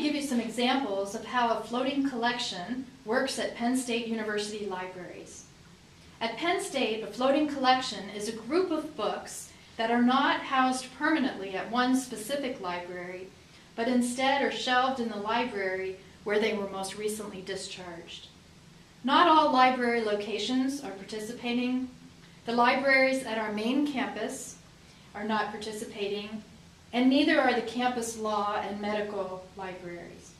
give you some examples of how a floating collection works at Penn State University libraries. At Penn State, a floating collection is a group of books that are not housed permanently at one specific library, but instead are shelved in the library where they were most recently discharged. Not all library locations are participating. The libraries at our main campus are not participating, and neither are the campus law and medical libraries.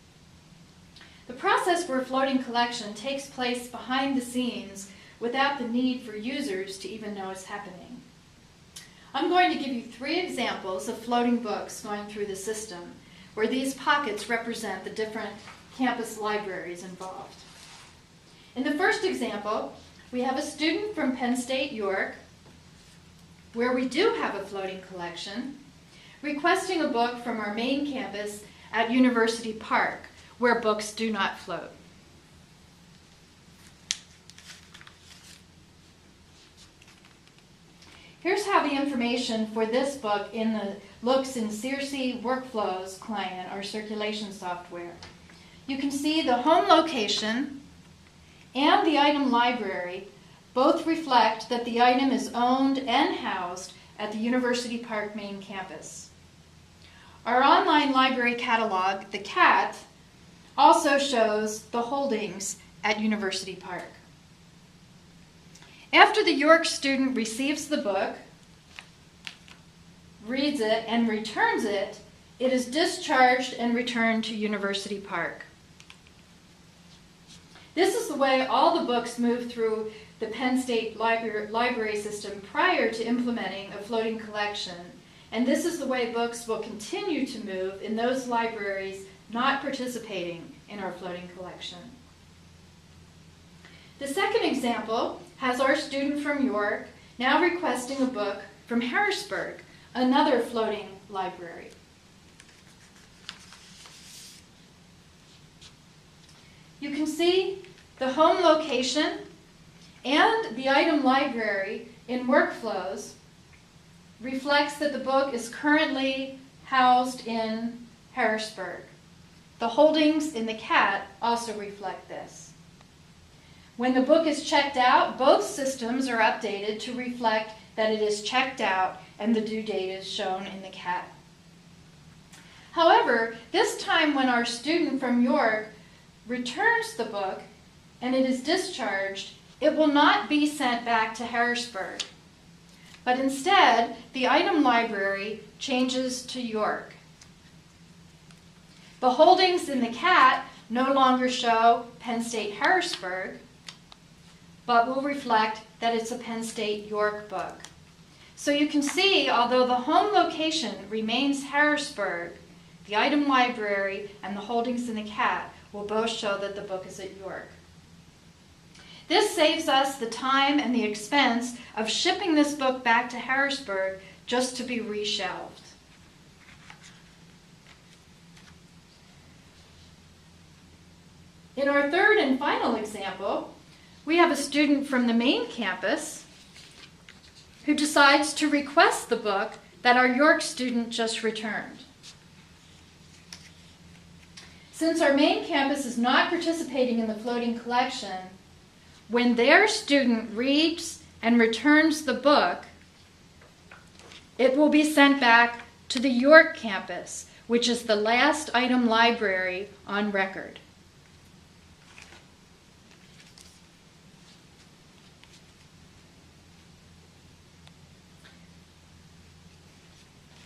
The process for a floating collection takes place behind the scenes without the need for users to even know it's happening. I'm going to give you 3 examples of floating books going through the system, where these pockets represent the different campus libraries involved. In the first example, we have a student from Penn State York, where we do have a floating collection, requesting a book from our main campus at University Park, where books do not float. Here's how the information for this book looks in CIRC Workflows client, our circulation software. You can see the home location and the item library both reflect that the item is owned and housed at the University Park main campus. Our online library catalog, the CAT, also shows the holdings at University Park. After the York student receives the book, reads it, and returns it, it is discharged and returned to University Park. This is the way all the books move through the Penn State library system prior to implementing a floating collection, and this is the way books will continue to move in those libraries not participating in our floating collection. The second example has our student from York now requesting a book from Harrisburg, another floating library. You can see the home location and the item library in Workflows reflects that the book is currently housed in Harrisburg. The holdings in the CAT also reflect this. When the book is checked out, both systems are updated to reflect that it is checked out and the due date is shown in the CAT. However, this time when our student from York returns the book and it is discharged, it will not be sent back to Harrisburg, but instead the item library changes to York. The holdings in the CAT no longer show Penn State Harrisburg, but will reflect that it's a Penn State York book. So you can see, although the home location remains Harrisburg, the item library and the holdings in the CAT will both show that the book is at York. This saves us the time and the expense of shipping this book back to Harrisburg just to be reshelved. In our third and final example, we have a student from the main campus who decides to request the book that our York student just returned. Since our main campus is not participating in the floating collection, when their student reads and returns the book, it will be sent back to the York campus, which is the last item library on record.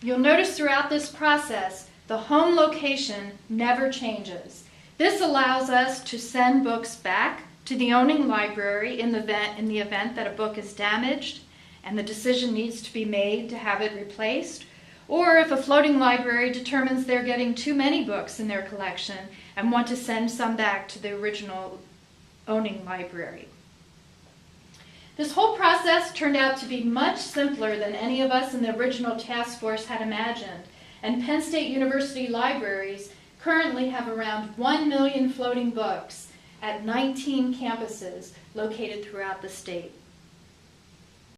You'll notice throughout this process, the home location never changes. This allows us to send books back to the owning library in the event that a book is damaged and the decision needs to be made to have it replaced, or if a floating library determines they're getting too many books in their collection and want to send some back to the original owning library. This whole process turned out to be much simpler than any of us in the original task force had imagined, and Penn State University libraries currently have around 1 million floating books at 19 campuses located throughout the state.